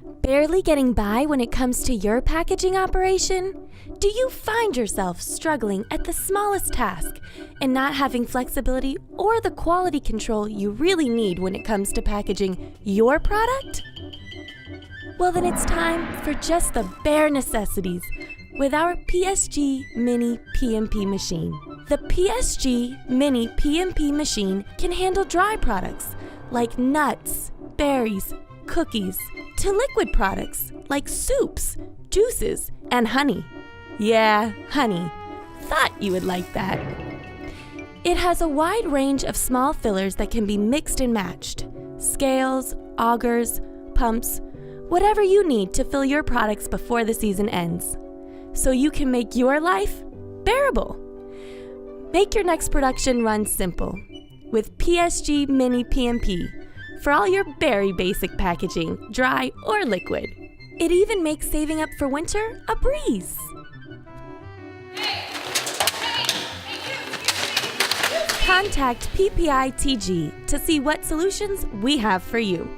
Barely getting by when it comes to your packaging operation? Do you find yourself struggling at the smallest task and not having flexibility or the quality control you really need when it comes to packaging your product? Well, then it's time for just the bare necessities with our PSG Mini PMP Machine. The PSG Mini PMP Machine can handle dry products like nuts, berries, cookies, to liquid products like soups, juices, and honey. Yeah, honey. Thought you would like that. It has a wide range of small fillers that can be mixed and matched. Scales, augers, pumps, whatever you need to fill your products before the season ends, so you can make your life bearable. Make your next production run simple with PSG Mini PMP for all your very basic packaging, dry or liquid. It even makes saving up for winter a breeze. Contact PPI TG to see what solutions we have for you.